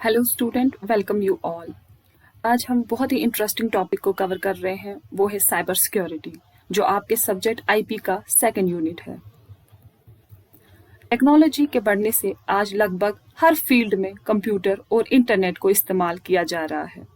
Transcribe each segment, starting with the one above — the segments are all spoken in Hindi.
Hello student, welcome you all. आज हम बहुत ही इंटरेस्टिंग टॉपिक को कवर कर रहे हैं, वो है साइबर सिक्योरिटी, जो आपके सब्जेक्ट आईपी का सेकंड यूनिट है। टेक्नोलॉजी के बढ़ने से आज लगभग हर फील्ड में कंप्यूटर और इंटरनेट को इस्तेमाल किया जा रहा है।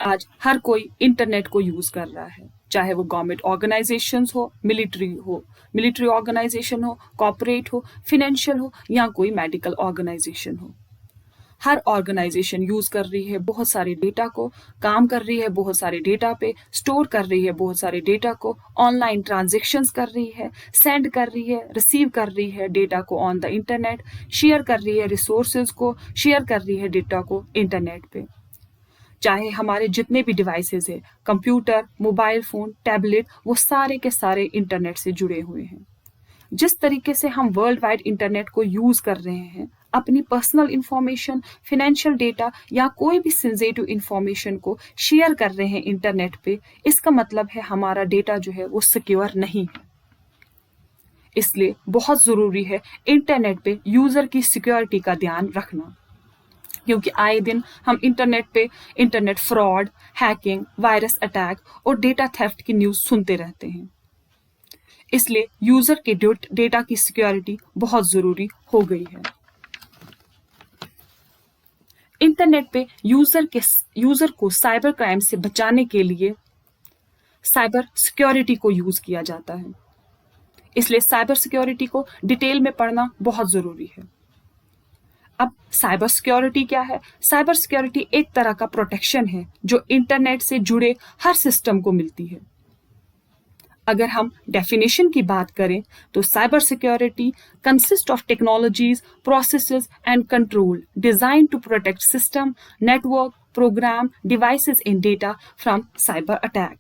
आज हर कोई इंटरनेट को यूज कर रहा है, चाहे वो गवर्नमेंट ऑर्गेनाइजेशंस हो, मिलिट्री ऑर्गेनाइजेशन हो, कॉर्पोरेट हो, फाइनेंशियल हो या कोई मेडिकल ऑर्गेनाइजेशन हो। हर ऑर्गेनाइजेशन यूज कर रही है बहुत सारे डेटा को, काम कर रही है बहुत सारे डेटा पे, स्टोर कर रही है बहुत सारे डेटा को, ऑनलाइन ट्रांजेक्शन्स कर रही है, सेंड कर रही है, रिसीव कर रही है डेटा को ऑन द इंटरनेट, शेयर कर रही है रिसोर्सेज को, शेयर कर रही है डेटा को इंटरनेट पे। चाहे हमारे जितने भी डिवाइसेज है, कंप्यूटर, मोबाइल फोन, टैबलेट, वो सारे के सारे इंटरनेट से जुड़े हुए हैं। जिस तरीके से हम वर्ल्ड वाइड इंटरनेट को यूज कर रहे हैं, अपनी पर्सनल इंफॉर्मेशन, फाइनेंशियल डेटा या कोई भी सेंसिटिव इंफॉर्मेशन को शेयर कर रहे हैं इंटरनेट पे, इसका मतलब है हमारा डेटा जो है वो सिक्योर नहीं है। इसलिए बहुत जरूरी है इंटरनेट पे यूजर की सिक्योरिटी का ध्यान रखना, क्योंकि आए दिन हम इंटरनेट पे internet fraud, hacking, virus attack और डेटा थेफ्ट की न्यूज सुनते रहते हैं। इसलिए यूजर के डेटा की सिक्योरिटी बहुत जरूरी हो गई है। इंटरनेट पे यूजर को साइबर क्राइम से बचाने के लिए साइबर सिक्योरिटी को यूज किया जाता है। इसलिए साइबर सिक्योरिटी को डिटेल में पढ़ना बहुत जरूरी है। अब साइबर सिक्योरिटी क्या है? साइबर सिक्योरिटी एक तरह का प्रोटेक्शन है जो इंटरनेट से जुड़े हर सिस्टम को मिलती है। अगर हम डेफिनेशन की बात करें तो cyber security consist of technologies, processes and control design to protect system, network, program, devices in data from cyber attack.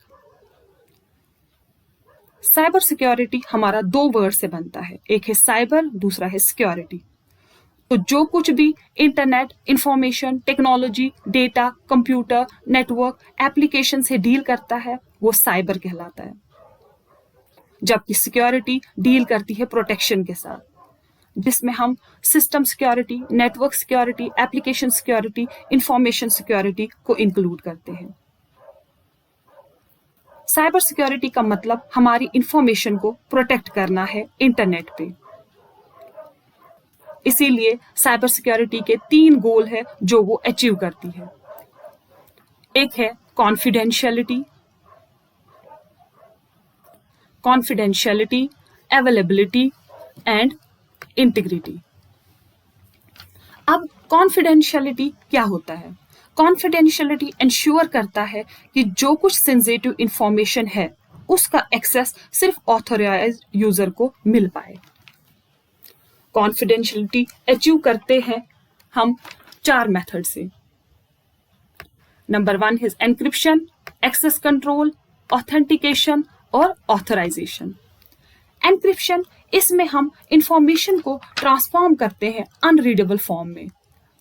Cyber security हमारा दो वर्ड से बनता है, एक है साइबर, दूसरा है सिक्योरिटी। तो जो कुछ भी internet, information, technology, data, computer, network, application से डील करता है वो साइबर कहलाता है, जबकि सिक्योरिटी डील करती है प्रोटेक्शन के साथ, जिसमें हम system security, network security, application security, information security को इंक्लूड करते हैं। साइबर सिक्योरिटी का मतलब हमारी इंफॉर्मेशन को प्रोटेक्ट करना है इंटरनेट पे। इसीलिए साइबर सिक्योरिटी के 3 गोल है जो वो अचीव करती है। एक है कॉन्फिडेंशियलिटी, अवेलेबिलिटी एंड इंटीग्रिटी। अब कॉन्फिडेंशियलिटी क्या होता है? कॉन्फिडेंशियलिटी इंश्योर करता है कि जो कुछ सेंसिटिव इंफॉर्मेशन है उसका एक्सेस सिर्फ ऑथराइज्ड यूजर को मिल पाए। कॉन्फिडेंशियलिटी अचीव करते हैं हम 4 मेथड से। नंबर 1 है एनक्रिप्शन, एक्सेस कंट्रोल, ऑथेंटिकेशन और ऑथराइजेशन। एनक्रिप्शन, इसमें हम इंफॉर्मेशन को ट्रांसफॉर्म करते हैं अनरीडेबल फॉर्म में,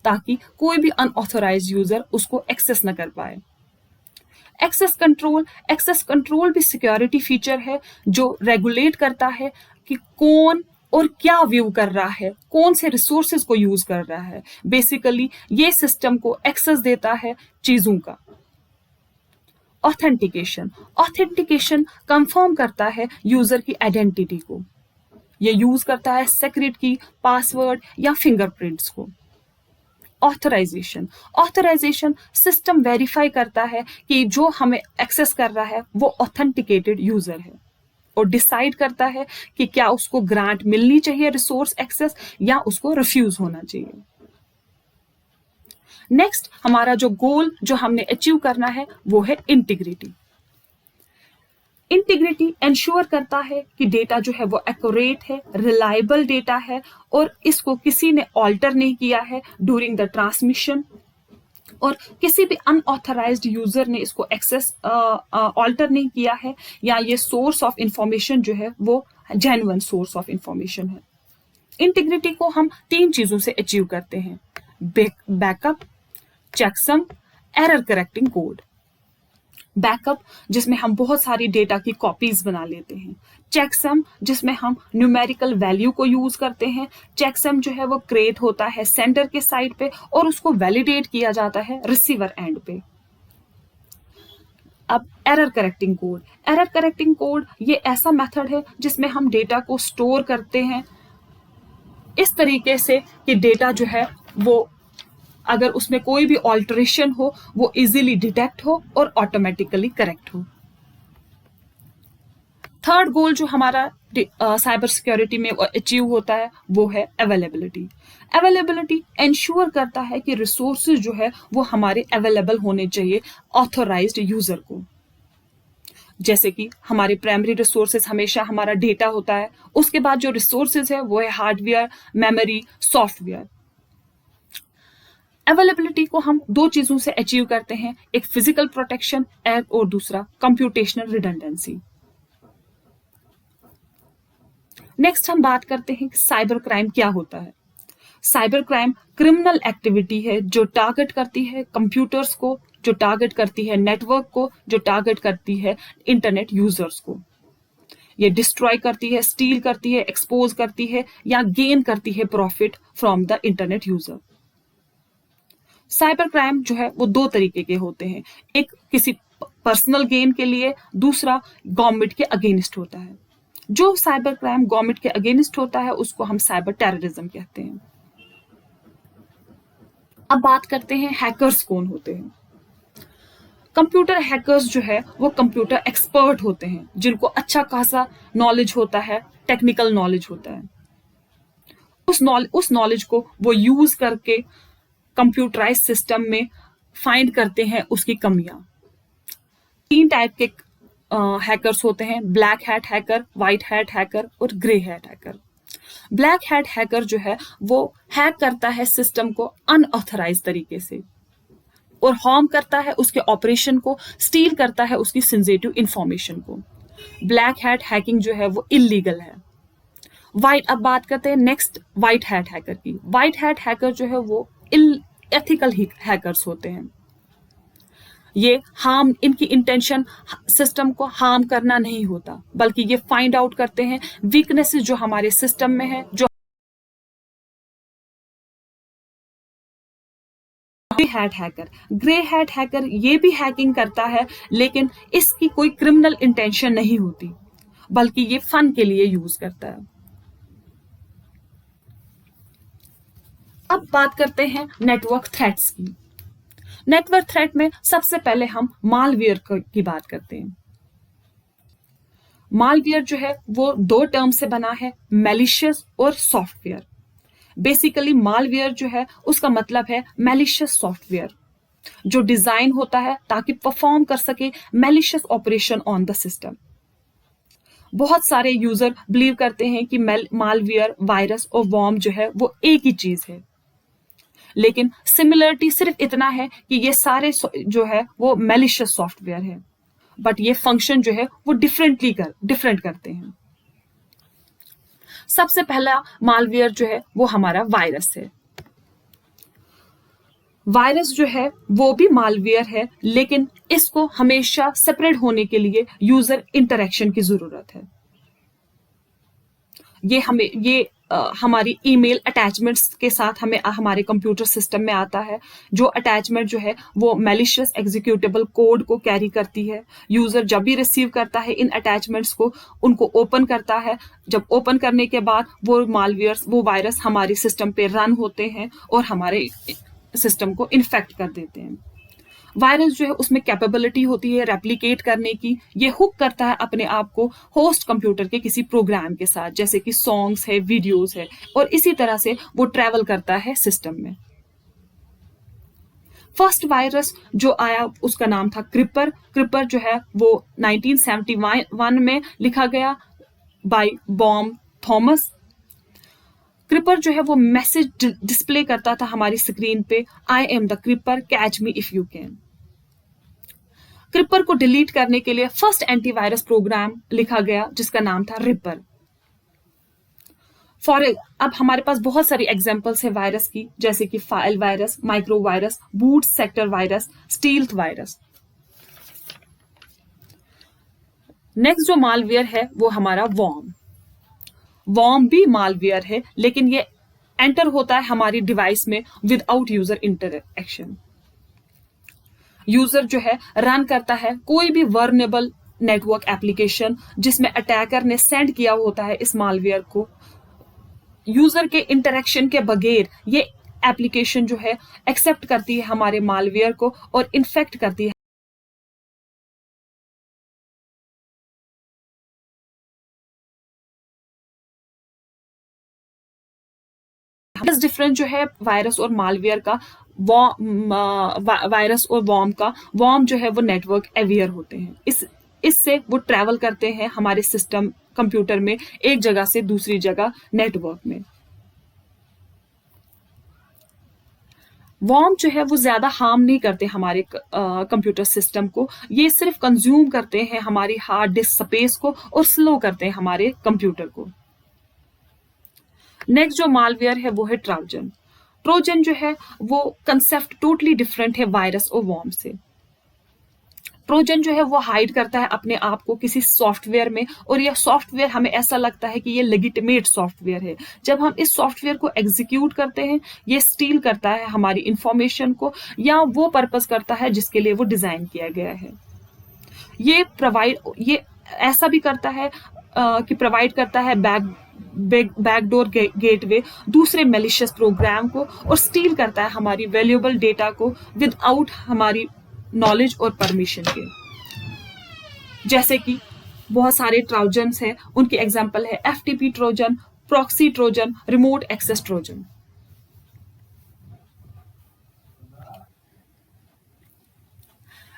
ताकि कोई भी अनऑथराइज्ड यूजर उसको एक्सेस न कर पाए। एक्सेस कंट्रोल भी सिक्योरिटी फीचर है जो रेगुलेट करता है कि कौन और क्या व्यू कर रहा है, कौन से रिसोर्सेज को यूज कर रहा है। बेसिकली ये सिस्टम को एक्सेस देता है चीजों का। ऑथेंटिकेशन कंफर्म करता है यूजर की आइडेंटिटी को। ये यूज करता है सीक्रेट की, पासवर्ड या फिंगरप्रिंट्स को। ऑथराइजेशन सिस्टम वेरीफाई करता है कि जो हमें एक्सेस कर रहा है वो ऑथेंटिकेटेड यूजर है, और डिसाइड करता है कि क्या उसको ग्रांट मिलनी चाहिए रिसोर्स एक्सेस या उसको रिफ्यूज होना चाहिए। नेक्स्ट हमारा जो गोल जो हमने अचीव करना है वो है इंटीग्रिटी इंश्योर करता है कि डेटा जो है वो एक्यूरेट है, रिलायबल डेटा है, और इसको किसी ने ऑल्टर नहीं किया है ड्यूरिंग द ट्रांसमिशन, और किसी भी अनऑथराइज्ड यूजर ने इसको एक्सेस ऑल्टर नहीं किया है, या ये सोर्स ऑफ इंफॉर्मेशन जो है वो जेन्युइन सोर्स ऑफ इंफॉर्मेशन है। इंटीग्रिटी को हम 3 चीजों से अचीव करते हैं: backup, checksum, error correcting code. Backup जिसमें हम बहुत सारी डेटा की कॉपीज बना लेते हैं, चेकसम जिसमें हम न्यूमेरिकल वैल्यू को यूज करते हैं। चेकसम जो है वो क्रिएट होता है सेंडर के साइड पे और उसको वैलिडेट किया जाता है रिसीवर एंड पे। अब एरर करेक्टिंग कोड ये ऐसा मेथड है जिसमें हम डेटा को स्टोर करते हैं इस तरीके से कि डेटा जो है वो अगर उसमें कोई भी ऑल्टरेशन हो वो इजीली डिटेक्ट हो और ऑटोमेटिकली करेक्ट हो। थर्ड गोल जो हमारा साइबर सिक्योरिटी में अचीव होता है वो है अवेलेबिलिटी इंश्योर करता है कि रिसोर्सेज जो है वो हमारे अवेलेबल होने चाहिए ऑथोराइज्ड यूजर को। जैसे कि हमारे प्राइमरी रिसोर्सेज हमेशा हमारा डेटा होता है, उसके बाद जो रिसोर्सेज है वो है हार्डवेयर, मेमोरी, सॉफ्टवेयर। अवेलेबिलिटी को हम दो चीजों से अचीव करते हैं, एक फिजिकल प्रोटेक्शन और दूसरा कंप्यूटेशनल रिडंडेंसी। नेक्स्ट हम बात करते हैं कि साइबर क्राइम क्या होता है। साइबर क्राइम क्रिमिनल एक्टिविटी है जो टारगेट करती है कंप्यूटर्स को, जो टारगेट करती है नेटवर्क को, जो टारगेट करती है इंटरनेट यूजर्स को। ये डिस्ट्रॉय करती है, स्टील करती है, एक्सपोज करती है या गेन करती है profit from the internet user. Cyber crime जो है वो दो तरीके के होते हैं, एक किसी पर्सनल गेन के लिए, दूसरा गवर्नमेंट के अगेंस्ट होता है। जो साइबर क्राइम गवर्नमेंट के अगेंस्ट होता है उसको हम साइबर टेररिज्म कहते हैं। अब बात करते हैं हैकर्स कौन होते हैं। कंप्यूटर हैकर्स जो है वो कंप्यूटर एक्सपर्ट होते हैं जिनको अच्छा खासा नॉलेज होता है, टेक्निकल नॉलेज होता है। उस नॉलेज को वो यूज करके कंप्यूटराइज सिस्टम में फाइंड करते हैं उसकी कमियां। तीन टाइप के हैकर्स होते हैं, black hat hacker, white hat hacker और grey hat hacker. Black hat hacker जो है वो हैक करता है सिस्टम को अनऑथराइज तरीके से और हार्म करता है उसके ऑपरेशन को, स्टील करता है उसकी सेंसिटिव इंफॉर्मेशन को। ब्लैक हैट हैकिंग जो है वो इलीगल है। अब बात करते हैं नेक्स्ट व्हाइट हैट हैकर की। व्हाइट हैट हैकर जो है वो एथिकल हैकर्स होते हैं। ये इनकी इंटेंशन सिस्टम को हार्म करना नहीं होता, बल्कि ये फाइंड आउट करते हैं वीकनेसेस जो हमारे सिस्टम में है। जो ग्रे हैट हैकर ये भी हैकिंग करता है लेकिन इसकी कोई क्रिमिनल इंटेंशन नहीं होती, बल्कि ये फन के लिए यूज करता है। अब बात करते हैं नेटवर्क थ्रेट्स की। नेटवर्क थ्रेट में सबसे पहले हम मालवेयर की बात करते हैं। मालवेयर जो है वो दो टर्म से बना है, मैलिशियस और सॉफ्टवेयर। बेसिकली मालवेयर जो है उसका मतलब है मैलिशियस सॉफ्टवेयर, जो डिजाइन होता है ताकि परफॉर्म कर सके malicious operation on the system. बहुत सारे यूजर बिलीव करते हैं कि मालवेयर, वायरस और वॉर्म जो है वो एक ही चीज है, लेकिन सिमिलरिटी सिर्फ इतना है कि ये सारे जो है वो मैलिशियस सॉफ्टवेयर है, बट ये फंक्शन जो है वो डिफरेंट करते हैं। सबसे पहला मालवेयर जो है वो हमारा वायरस है। वायरस जो है वो भी मालवेयर है, लेकिन इसको हमेशा सेपरेट होने के लिए यूजर इंटरेक्शन की जरूरत है। ये हमारी ईमेल अटैचमेंट्स के साथ हमें हमारे कंप्यूटर सिस्टम में आता है। जो अटैचमेंट जो है वो मैलिशियस एग्जीक्यूटेबल कोड को कैरी करती है। यूजर जब भी रिसीव करता है इन अटैचमेंट्स को, उनको ओपन करता है। जब ओपन करने के बाद वो वायरस हमारे सिस्टम पे रन होते हैं और हमारे सिस्टम को इन्फेक्ट कर देते हैं। वायरस जो है उसमें कैपेबिलिटी होती है रेप्लिकेट करने की। ये हुक करता है अपने आप को होस्ट कंप्यूटर के किसी प्रोग्राम के साथ, जैसे कि सॉन्ग्स है, वीडियोस है, और इसी तरह से वो ट्रेवल करता है सिस्टम में। फर्स्ट वायरस जो आया उसका नाम था क्रिपर जो है वो 1971 में लिखा गया बाय बॉम थॉमस। क्रिपर जो है वो मैसेज डिस्प्ले करता था हमारी स्क्रीन पे, I am the creeper, catch me if you can. Creeper को डिलीट करने के लिए फर्स्ट एंटीवायरस प्रोग्राम लिखा गया जिसका नाम था रिपर। अब हमारे पास बहुत सारी एग्जांपल्स है वायरस की, जैसे कि file virus, micro virus, boot sector virus, stealth virus. Next जो मालवेयर है वो हमारा वॉर्म। वॉर्म भी मालवेयर है, लेकिन ये एंटर होता है हमारी डिवाइस में विदाउट यूजर इंटरएक्शन। यूजर जो है रन करता है कोई भी वर्नेबल नेटवर्क एप्लीकेशन जिसमें अटैकर ने सेंड किया होता है इस मालवेयर को। यूजर के इंटरेक्शन के बगैर ये एप्लीकेशन जो है एक्सेप्ट करती है हमारे मालवेयर को और इन्फेक्ट करती है। डिफरेंस जो है वायरस और मालवेयर का, वायरस और वॉर्म का, वॉर्म जो है वो नेटवर्क अवेयर होते हैं, इससे वो ट्रैवल करते हैं हमारे सिस्टम कंप्यूटर में एक जगह से दूसरी जगह नेटवर्क में। वॉर्म जो है वो ज्यादा हार्म नहीं करते हमारे कंप्यूटर सिस्टम को, ये सिर्फ कंज्यूम करते हैं हमारी हार्ड डिस्क स्पेस को और स्लो करते हैं हमारे कंप्यूटर को। नेक्स्ट जो मालवेयर है वो है ट्रोजन। ट्रोजन जो है वो कंसेप्ट टोटली डिफरेंट है वायरस और वॉर्म से। ट्रोजन जो है वो हाइड करता है अपने आप को किसी सॉफ्टवेयर में, और यह सॉफ्टवेयर हमें ऐसा लगता है कि ये लेजिटिमेट सॉफ्टवेयर है। जब हम इस सॉफ्टवेयर को एग्जीक्यूट करते हैं, ये स्टील करता है हमारी इंफॉर्मेशन को या वो पर्पस करता है जिसके लिए वो डिजाइन किया गया है। ये ऐसा भी करता है कि प्रोवाइड करता है बैकडोर गेटवे दूसरे मेलिशियस प्रोग्राम को, और स्टील करता है हमारी वैल्यूएबल डेटा को विदाउट हमारी नॉलेज और परमिशन के। जैसे कि बहुत सारे ट्रोजन्स हैं, उनकी एग्जांपल है FTP trojan, proxy trojan, remote access trojan.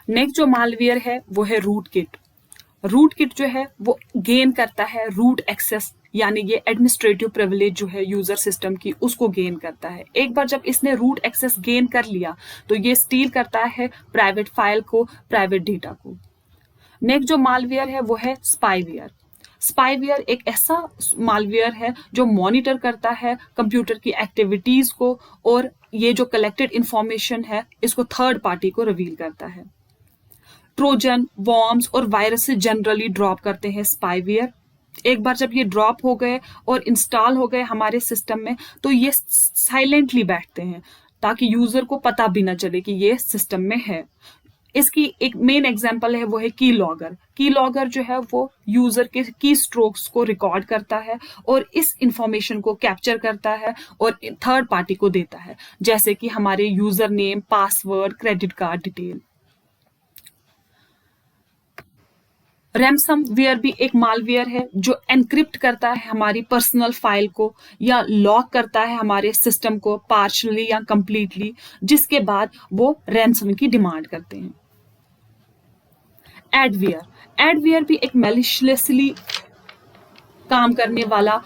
Next जो मालवेयर है वो है रूट किट। रूट किट जो है वो गेन करता है रूट एक्सेस, यानी ये एडमिनिस्ट्रेटिव प्रिविलेज जो है यूजर सिस्टम की उसको गेन करता है। एक बार जब इसने रूट एक्सेस गेन कर लिया तो ये स्टील करता है प्राइवेट फाइल को, प्राइवेट डेटा को। नेक्स्ट जो मालवेयर है वो है स्पाईवेयर। स्पाईवेयर एक ऐसा मालवेयर है जो मॉनिटर करता है कंप्यूटर की एक्टिविटीज को, और ये जो कलेक्टेड इंफॉर्मेशन है इसको थर्ड पार्टी को रिवील करता है। ट्रोजन, वॉर्म्स और वायरस से जनरली ड्रॉप करते हैं स्पाईवेयर। एक बार जब ये ड्रॉप हो गए और इंस्टॉल हो गए हमारे सिस्टम में तो ये साइलेंटली बैठते हैं ताकि यूजर को पता भी ना चले कि ये सिस्टम में है। इसकी एक मेन एग्जांपल है वो है की लॉगर। की लॉगर जो है वो यूजर के की स्ट्रोक्स को रिकॉर्ड करता है और इस इंफॉर्मेशन को कैप्चर करता है और थर्ड पार्टी को देता है, जैसे कि हमारे user name, password, credit card detail. Ransomware भी एक मालवेयर है जो एनक्रिप्ट करता है हमारी पर्सनल फाइल को या लॉक करता है हमारे सिस्टम को पार्शली या कंप्लीटली, जिसके बाद वो रैंसम की डिमांड करते हैं। एडवेयर भी एक मैलिशियसली काम करने वाला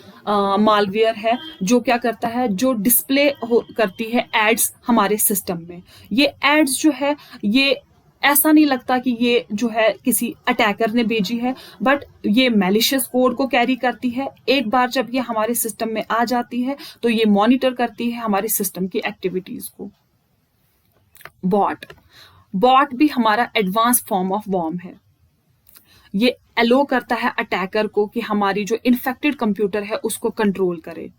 मालवेयर है जो क्या करता है, जो डिस्प्ले करती है एड्स हमारे सिस्टम में। ये एड्स जो है ये ऐसा नहीं लगता कि ये जो है किसी अटैकर ने भेजी है, बट ये मैलिशियस कोड को कैरी करती है। एक बार जब ये हमारे सिस्टम में आ जाती है तो ये मॉनिटर करती है हमारे सिस्टम की एक्टिविटीज को। बॉट भी हमारा एडवांस फॉर्म ऑफ वॉर्म है। ये अलो करता है अटैकर को कि हमारी जो इन्फेक्टेड कंप्यूटर है उसको कंट्रोल करे।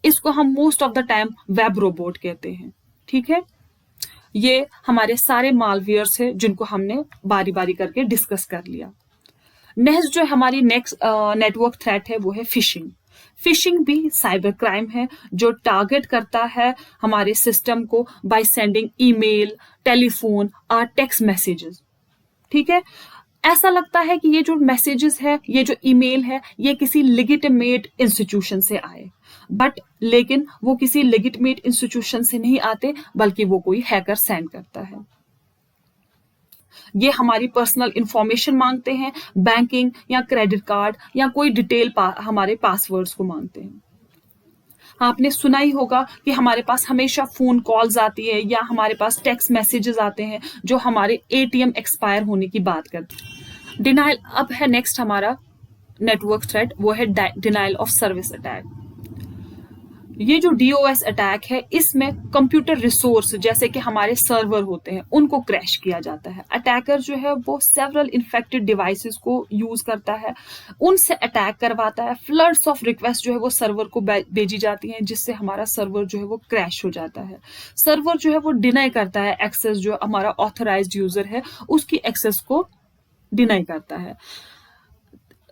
इसको हम most of the time web robot कहते हैं। ठीक है, ये हमारे सारे मालवेयर्स है जिनको हमने बारी बारी करके डिस्कस कर लिया। नेक्स्ट जो हमारी नेटवर्क थ्रेट है वो है फिशिंग। फिशिंग भी साइबर क्राइम है जो टारगेट करता है हमारे सिस्टम को बाय सेंडिंग ईमेल, टेलीफोन और टेक्स्ट मैसेजेस। ठीक है, ऐसा लगता है कि ये जो मैसेजेस है, ये जो ईमेल है, ये किसी लेजिटिमेट इंस्टीट्यूशन से आए, बट लेकिन वो किसी लेजिटिमेट इंस्टीट्यूशन से नहीं आते, बल्कि वो कोई हैकर सेंड करता है। ये हमारी पर्सनल इंफॉर्मेशन मांगते हैं, बैंकिंग या क्रेडिट कार्ड या कोई डिटेल हमारे पासवर्ड्स को मांगते हैं। आपने सुना ही होगा कि हमारे पास हमेशा फोन कॉल्स आती है या हमारे पास टेक्स्ट मैसेजेस आते हैं जो हमारे एटीएम एक्सपायर होने की बात करते हैं। डिनाइल अब है नेक्स्ट हमारा नेटवर्क थ्रेट, वो है डिनाइल ऑफ सर्विस अटैक। ये जो DOS अटैक है, इसमें कंप्यूटर रिसोर्स जैसे कि हमारे सर्वर होते हैं उनको क्रैश किया जाता है। अटैकर जो है वो सेवरल इन्फेक्टेड डिवाइसेस को यूज करता है, उनसे अटैक करवाता है। फ्लड्स ऑफ रिक्वेस्ट जो है वो सर्वर को भेजी जाती हैं, जिससे हमारा सर्वर जो है वो क्रैश हो जाता है। सर्वर जो है वो डिनाई करता है एक्सेस, जो हमारा ऑथराइज्ड यूजर है उसकी एक्सेस को डिनाई करता है।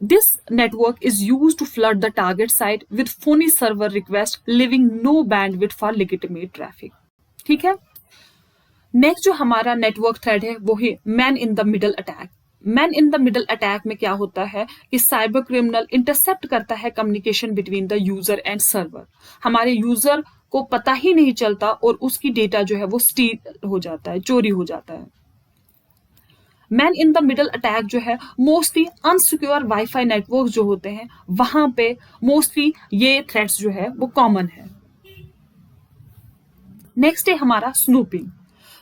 This network is used to flood the target site with phony server requests, leaving no bandwidth for legitimate traffic. ठीक है। नेक्स्ट जो हमारा नेटवर्क थ्रेड है वो है man in the middle attack. Man in the middle attack में क्या होता है कि साइबर क्रिमिनल इंटरसेप्ट करता है communication between the user and server. हमारे यूजर को पता ही नहीं चलता और उसकी डेटा जो है वो स्टील हो जाता है, चोरी हो जाता है। Man in the middle attack जो है मोस्टली अनसिक्योर वाईफाई नेटवर्क जो होते हैं वहां पे मोस्टली ये थ्रेट्स जो है वो कॉमन है। नेक्स्ट है हमारा स्नूपिंग।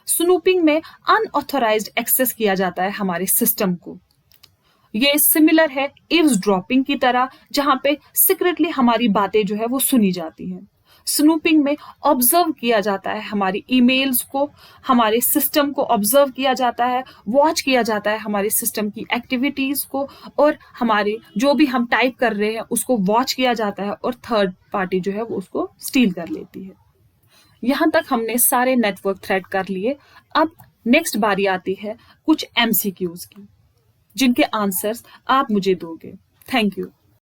स्नूपिंग में अनऑथराइज्ड एक्सेस किया जाता है हमारे सिस्टम को। ये सिमिलर है ईव्सड्रॉपिंग की तरह, जहां पे सीक्रेटली हमारी बातें जो है वो सुनी जाती हैं। स्नूपिंग में ऑब्जर्व किया जाता है हमारी ईमेल्स को, हमारे सिस्टम को ऑब्जर्व किया जाता है, वॉच किया जाता है हमारे सिस्टम की एक्टिविटीज को, और हमारे जो भी हम टाइप कर रहे हैं उसको वॉच किया जाता है और थर्ड पार्टी जो है वो उसको स्टील कर लेती है। यहां तक हमने सारे नेटवर्क थ्रेड कर लिए। अब नेक्स्ट बारी आती है कुछ MCQs की, जिनके आंसर्स आप मुझे दोगे। Thank you.